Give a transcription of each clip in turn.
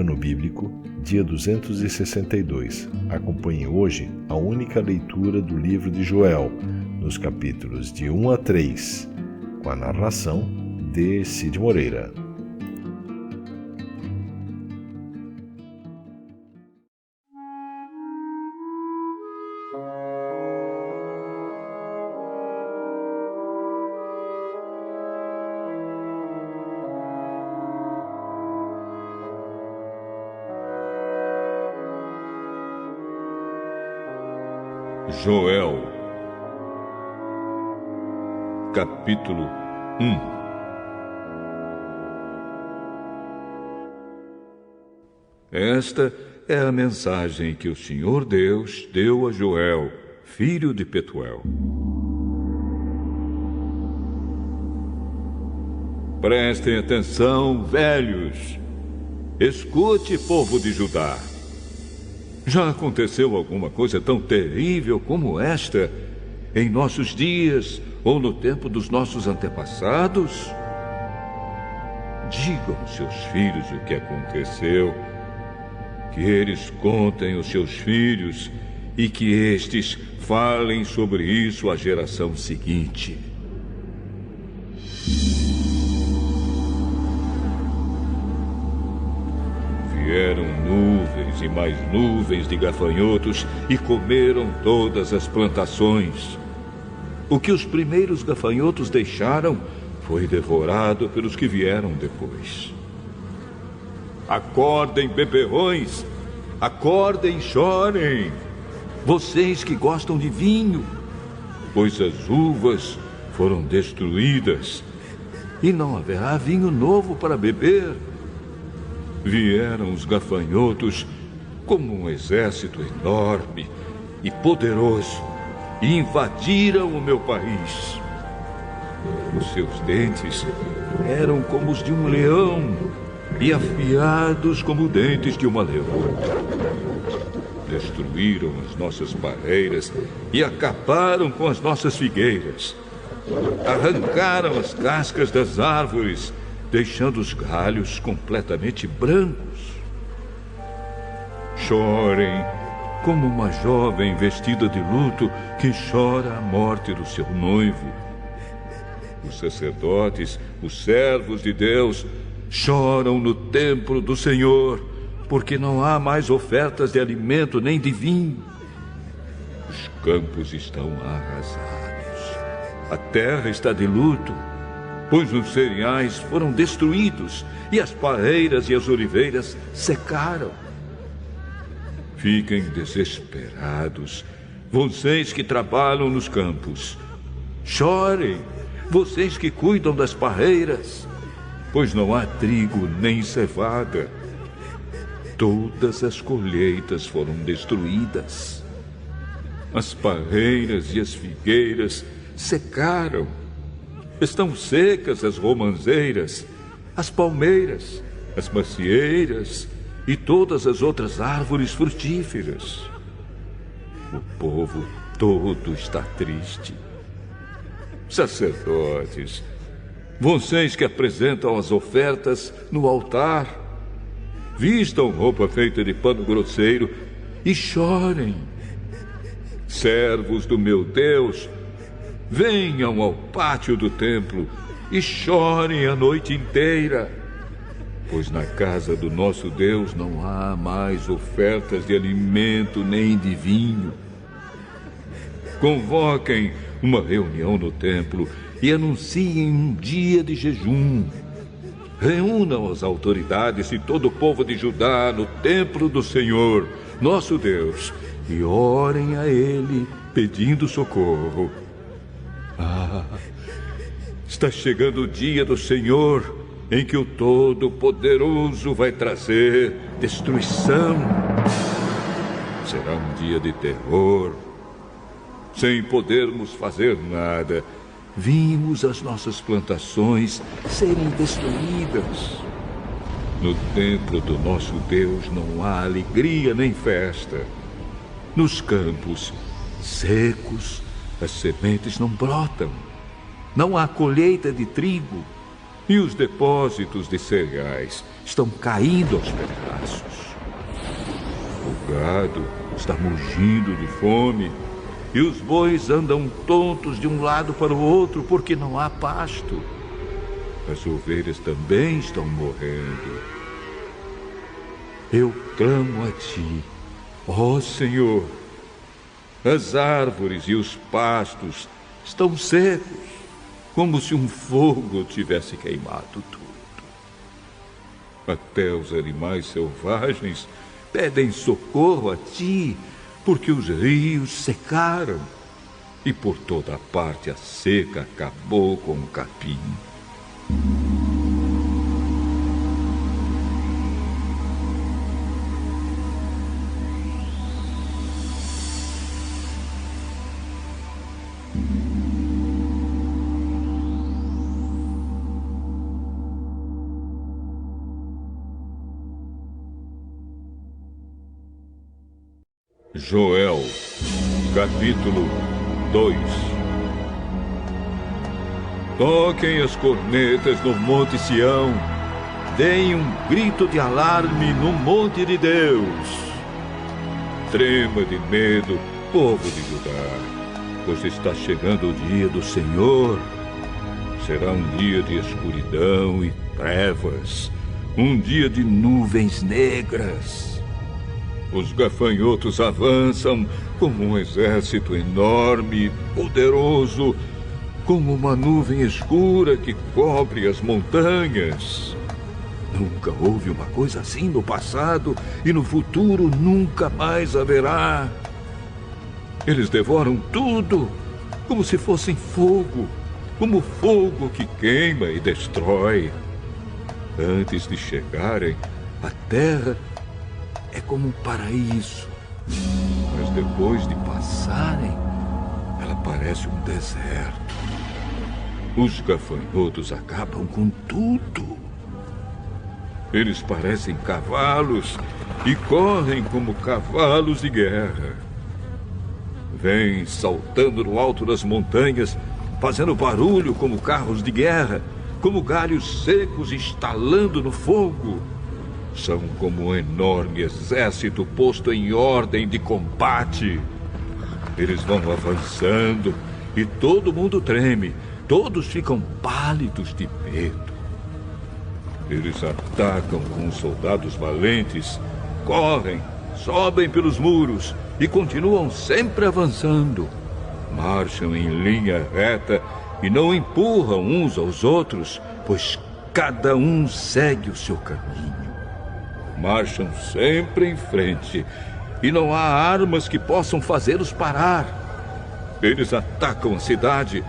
Ano Bíblico, dia 262. Acompanhe hoje a única leitura do livro de Joel, nos capítulos de 1 a 3, com a narração de Cid Moreira. Joel, capítulo 1. Esta é a mensagem que o Senhor Deus deu a Joel, filho de Petuel. Prestem atenção, velhos. Escute, povo de Judá. Já aconteceu alguma coisa tão terrível como esta em nossos dias ou no tempo dos nossos antepassados? Digam aos seus filhos o que aconteceu, que eles contem aos seus filhos e que estes falem sobre isso à geração seguinte. Vieram nuvens e mais nuvens de gafanhotos e comeram todas as plantações. O que os primeiros gafanhotos deixaram foi devorado pelos que vieram depois. Acordem, beberrões! Acordem, chorem! Vocês que gostam de vinho, pois as uvas foram destruídas e não haverá vinho novo para beber. Vieram os gafanhotos como um exército enorme e poderoso e invadiram o meu país. Os seus dentes eram como os de um leão e afiados como dentes de uma leoa. Destruíram as nossas parreiras e acabaram com as nossas figueiras. Arrancaram as cascas das árvores, deixando os galhos completamente brancos. Chorem como uma jovem vestida de luto que chora a morte do seu noivo. Os sacerdotes, os servos de Deus, choram no templo do Senhor, porque não há mais ofertas de alimento nem de vinho. Os campos estão arrasados. A terra está de luto, pois os cereais foram destruídos e as parreiras e as oliveiras secaram. Fiquem desesperados, vocês que trabalham nos campos. Chorem, vocês que cuidam das parreiras, pois não há trigo nem cevada. Todas as colheitas foram destruídas. As parreiras e as figueiras secaram. Estão secas as romãzeiras, as palmeiras, as macieiras e todas as outras árvores frutíferas. O povo todo está triste. Sacerdotes, vocês que apresentam as ofertas no altar, vistam roupa feita de pano grosseiro e chorem. Servos do meu Deus, venham ao pátio do templo e chorem a noite inteira, pois na casa do nosso Deus não há mais ofertas de alimento nem de vinho. Convoquem uma reunião no templo e anunciem um dia de jejum. Reúnam as autoridades e todo o povo de Judá no templo do Senhor, nosso Deus, e orem a Ele pedindo socorro. Está chegando o dia do Senhor, em que o Todo-Poderoso vai trazer destruição. Será um dia de terror. Sem podermos fazer nada, vimos as nossas plantações serem destruídas. No templo do nosso Deus não há alegria nem festa. Nos campos secos, as sementes não brotam. Não há colheita de trigo. e os depósitos de cereais estão caindo aos pedaços. O gado está mugindo de fome e os bois andam tontos de um lado para o outro porque não há pasto. As ovelhas também estão morrendo. Eu clamo a ti, ó Senhor. As árvores e os pastos estão secos, como se um fogo tivesse queimado tudo. Até os animais selvagens pedem socorro a ti, porque os rios secaram e por toda parte a seca acabou com o capim. Joel, capítulo 2. Toquem as cornetas no Monte Sião, deem um grito de alarme no Monte de Deus. Trema de medo, povo de Judá, pois está chegando o dia do Senhor. Será um dia de escuridão e trevas, um dia de nuvens negras. Os gafanhotos avançam como um exército enorme e poderoso, como uma nuvem escura que cobre as montanhas. Nunca houve uma coisa assim no passado e no futuro nunca mais haverá. Eles devoram tudo, como se fossem fogo, como defogo que queima e destrói. Antes de chegarem, a terra é como um paraíso, mas depois de passarem, ela parece um deserto. Os gafanhotos acabam com tudo. Eles parecem cavalos e correm como cavalos de guerra. Vêm saltando no alto das montanhas, fazendo barulho como carros de guerra, como galhos secos estalando no fogo. São como um enorme exército posto em ordem de combate. Eles vão avançando e todo mundo treme. Todos ficam pálidos de medo. Eles atacam com os soldados valentes, correm, sobem pelos muros e continuam sempre avançando. Marcham em linha reta e não empurram uns aos outros, pois cada um segue o seu caminho. Marcham sempre em frente e não há armas que possam fazê-los parar. Eles atacam a cidade,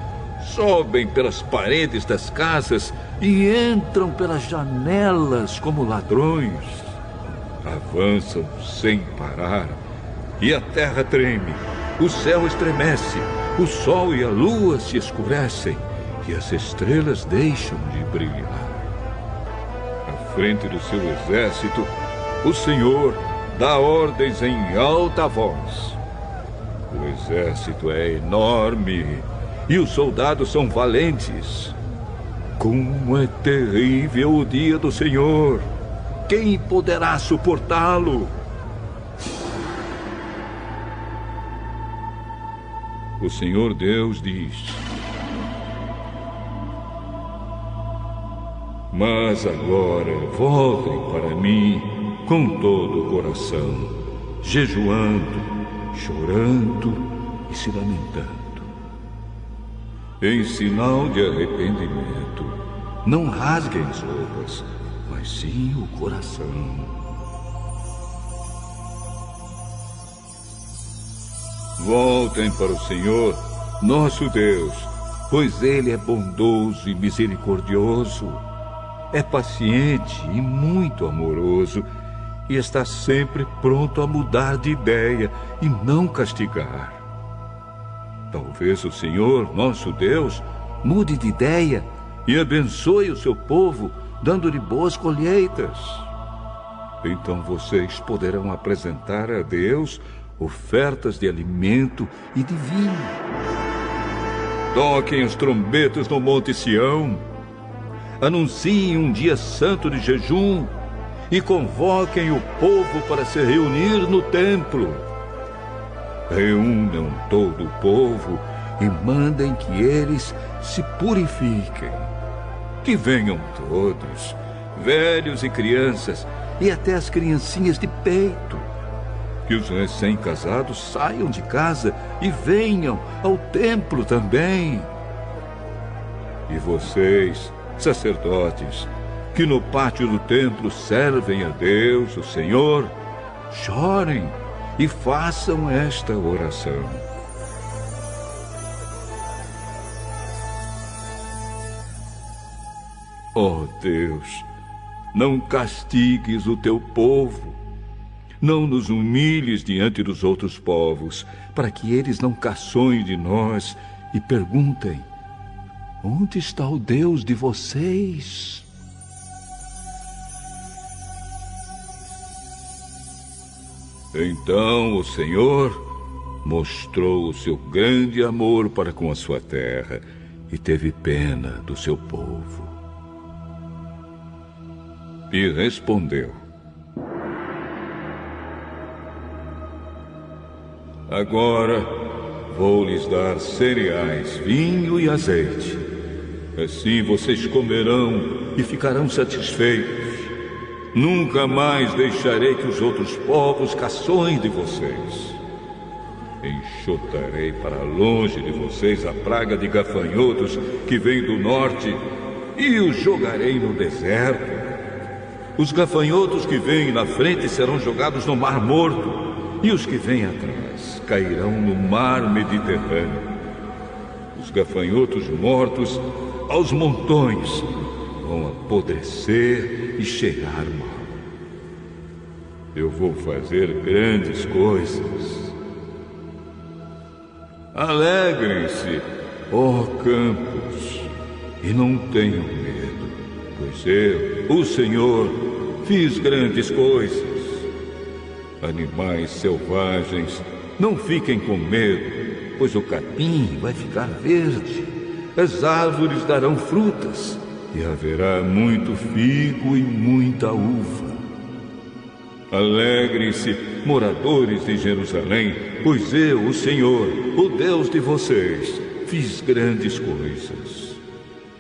sobem pelas paredes das casas e entram pelas janelas como ladrões. Avançam sem parar e a terra treme, o céu estremece, o sol e a lua se escurecem e as estrelas deixam de brilhar. À frente do seu exército, o Senhor dá ordens em alta voz. O exército é enorme e os soldados são valentes. Como é terrível o dia do Senhor! Quem poderá suportá-lo? O Senhor Deus diz: mas agora voltem para mim com todo o coração, jejuando, chorando e se lamentando. Em sinal de arrependimento, não rasguem as roupas, mas sim o coração. Voltem para o Senhor, nosso Deus, pois Ele é bondoso e misericordioso, é paciente e muito amoroso, e está sempre pronto a mudar de ideia e não castigar. Talvez o Senhor, nosso Deus, mude de ideia e abençoe o seu povo, dando-lhe boas colheitas. Então vocês poderão apresentar a Deus ofertas de alimento e de vinho. Toquem as trombetas no Monte Sião. anunciem um dia santo de jejum e convoquem o povo para se reunir no templo. Reúnam todo o povo e mandem que eles se purifiquem. Que venham todos, velhos e crianças, e até as criancinhas de peito. Que os recém-casados saiam de casa e venham ao templo também. E vocês, sacerdotes, que no pátio do templo servem a Deus, o Senhor, chorem e façam esta oração. Ó Deus, não castigues o teu povo, não nos humilhes diante dos outros povos, para que eles não caçoem de nós e perguntem: onde está o Deus de vocês? Então o Senhor mostrou o seu grande amor para com a sua terra e teve pena do seu povo. E respondeu: agora vou lhes dar cereais, vinho e azeite. Assim vocês comerão e ficarão satisfeitos. Nunca mais deixarei que os outros povos caçoem de vocês. Enxotarei para longe de vocês a praga de gafanhotos que vem do norte e os jogarei no deserto. Os gafanhotos que vêm na frente serão jogados no Mar Morto, e os que vêm atrás cairão no Mar Mediterrâneo. Os gafanhotos mortos aos montões vão apodrecer e cheirar mal. Eu vou fazer grandes coisas. Alegrem-se, ó campos, e não tenham medo, pois eu, o Senhor, fiz grandes coisas. Animais selvagens, não fiquem com medo, pois o capim vai ficar verde, as árvores darão frutas, e haverá muito figo e muita uva. Alegrem-se, moradores de Jerusalém, pois eu, o Senhor, o Deus de vocês, fiz grandes coisas.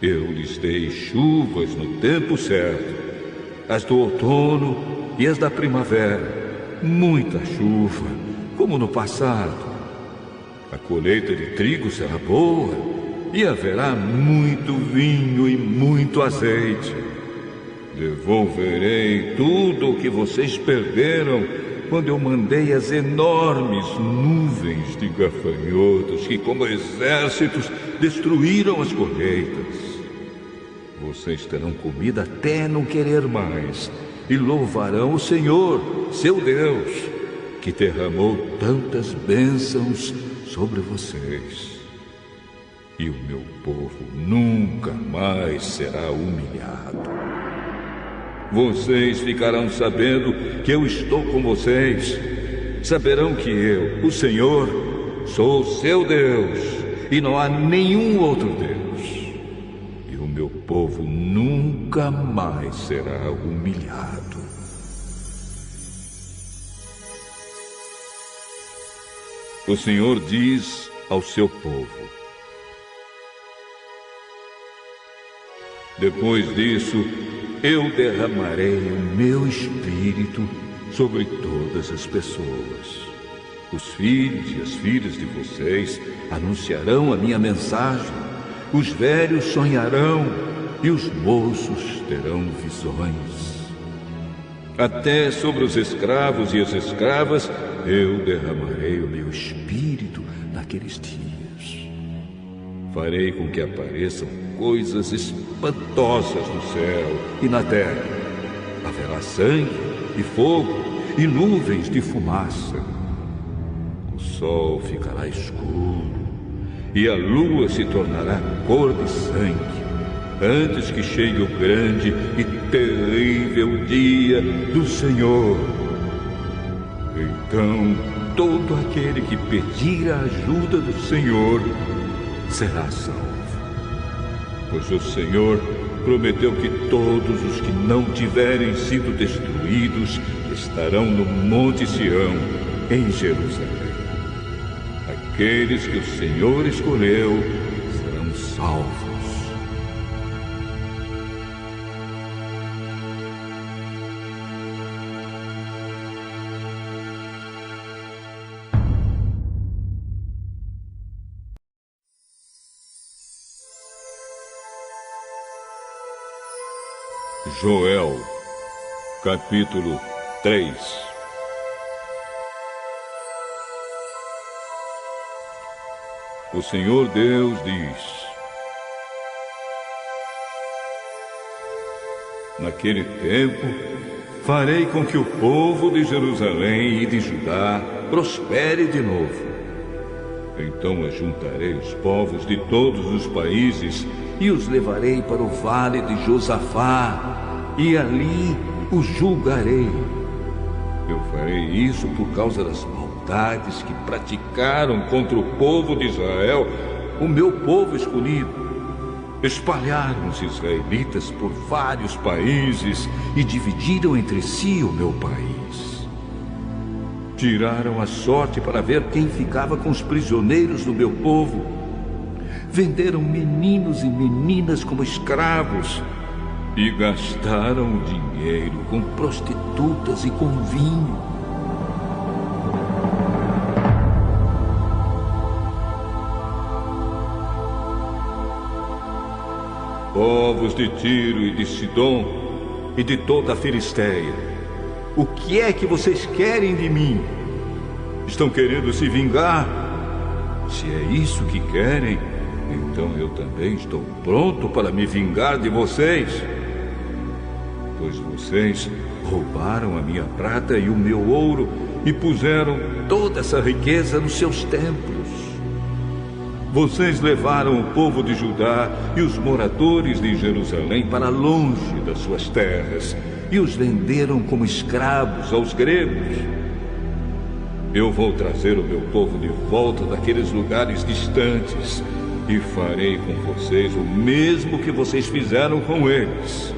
Eu lhes dei chuvas no tempo certo, as do outono e as da primavera, muita chuva, como no passado. A colheita de trigo será boa, e haverá muito vinho e muito azeite. Devolverei tudo o que vocês perderam quando eu mandei as enormes nuvens de gafanhotos que, como exércitos, destruíram as colheitas. Vocês terão comida até não querer mais e louvarão o Senhor, seu Deus, que derramou tantas bênçãos sobre vocês. E o meu povo nunca mais será humilhado. Vocês ficarão sabendo que eu estou com vocês. Saberão que eu, o Senhor, sou seu Deus, e não há nenhum outro Deus. E o meu povo nunca mais será humilhado. O Senhor diz ao seu povo: depois disso, eu derramarei o meu espírito sobre todas as pessoas. Os filhos e as filhas de vocês anunciarão a minha mensagem. Os velhos sonharão e os moços terão visões. Até sobre os escravos e as escravas eu derramarei o meu espírito naqueles dias. Farei com que apareçam coisas espantosas no céu e na terra. Haverá sangue e fogo e nuvens de fumaça. O sol ficará escuro e a lua se tornará cor de sangue, antes que chegue o grande e terrível dia do Senhor. Então, todo aquele que pedir a ajuda do Senhor será salvo. Pois o Senhor prometeu que todos os que não tiverem sido destruídos estarão no Monte Sião, em Jerusalém. Aqueles que o Senhor escolheu serão salvos. Joel, capítulo 3. O Senhor Deus diz: naquele tempo, farei com que o povo de Jerusalém e de Judá prospere de novo. Então ajuntarei os povos de todos os países e os levarei para o vale de Josafá, e ali os julgarei. Eu farei isso por causa das maldades que praticaram contra o povo de Israel, o meu povo escolhido. Espalharam os israelitas por vários países e dividiram entre si o meu país. Tiraram a sorte para ver quem ficava com os prisioneiros do meu povo. Venderam meninos e meninas como escravos e gastaram o dinheiro com prostitutas e com vinho. Povos de Tiro e de Sidom e de toda a Filisteia, o que é que vocês querem de mim? Estão querendo se vingar? Se é isso que querem, então eu também estou pronto para me vingar de vocês. Pois vocês roubaram a minha prata e o meu ouro e puseram toda essa riqueza nos seus templos. Vocês levaram o povo de Judá e os moradores de Jerusalém para longe das suas terras e os venderam como escravos aos gregos. Eu vou trazer o meu povo de volta daqueles lugares distantes e farei com vocês o mesmo que vocês fizeram com eles.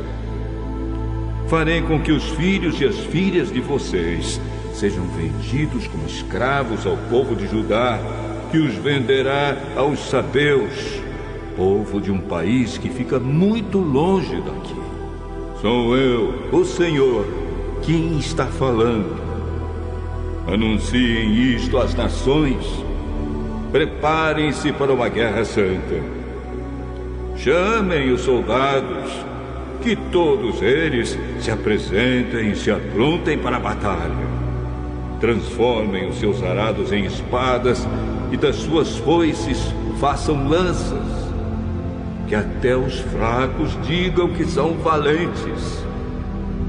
Farei com que os filhos e as filhas de vocês sejam vendidos como escravos ao povo de Judá, que os venderá aos sabeus, povo de um país que fica muito longe daqui. Sou eu, o Senhor, quem está falando. Anunciem isto às nações. Preparem-se para uma guerra santa. Chamem os soldados, que todos eles se apresentem e se aprontem para a batalha. Transformem os seus arados em espadas e das suas foices façam lanças. Que até os fracos digam que são valentes.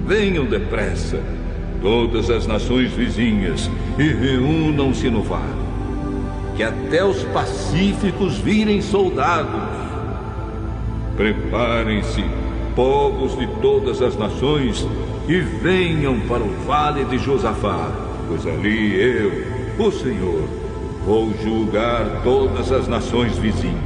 Venham depressa, todas as nações vizinhas, e reúnam-se no vale. Que até os pacíficos virem soldados. Preparem-se, povos de todas as nações, e venham para o vale de Josafá, pois ali eu, o Senhor, vou julgar todas as nações vizinhas.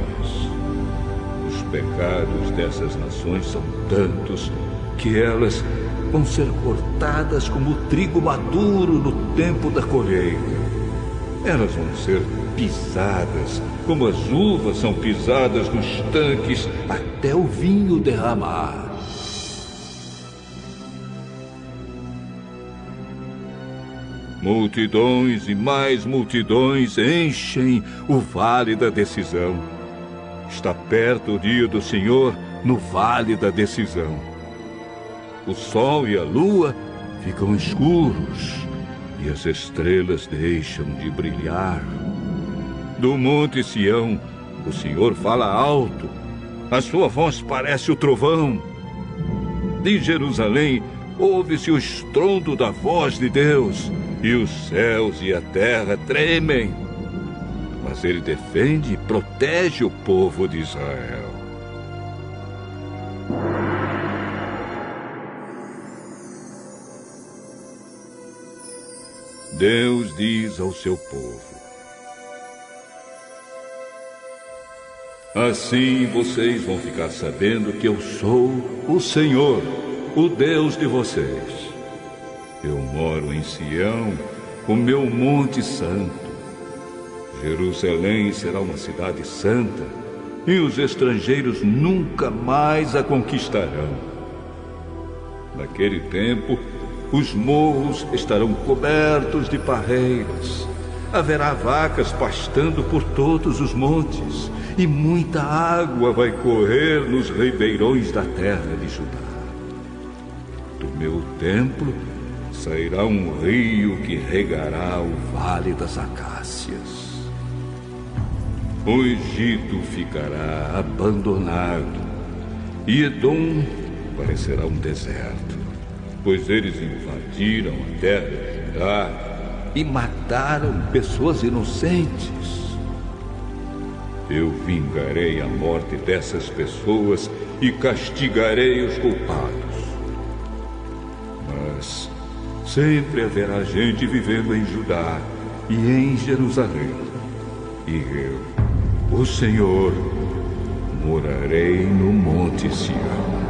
Os pecados dessas nações são tantos que elas vão ser cortadas como o trigo maduro no tempo da colheita. Elas vão ser pisadas como as uvas são pisadas nos tanques até o vinho derramar. Multidões e mais multidões enchem o vale da decisão. Está perto o dia do Senhor no vale da decisão. O sol e a lua ficam escuros e as estrelas deixam de brilhar. Do Monte Sião, o Senhor fala alto. A sua voz parece o trovão. De Jerusalém, ouve-se o estrondo da voz de Deus, e os céus e a terra tremem. Mas ele defende e protege o povo de Israel. Deus diz ao seu povo: Assim vocês vão ficar sabendo que eu sou o Senhor, o Deus de vocês. Eu moro em Sião, o meu monte santo. Jerusalém será uma cidade santa, e os estrangeiros nunca mais a conquistarão. Naquele tempo, os morros estarão cobertos de parreiras. Haverá vacas pastando por todos os montes, e muita água vai correr nos ribeirões da terra de Judá. Do meu templo sairá um rio que regará o vale das acácias. O Egito ficará abandonado, e Edom parecerá um deserto, pois eles invadiram a terra de Judá e mataram pessoas inocentes. Eu vingarei a morte dessas pessoas e castigarei os culpados. Mas sempre haverá gente vivendo em Judá e em Jerusalém. E eu, o Senhor, morarei no Monte Sião.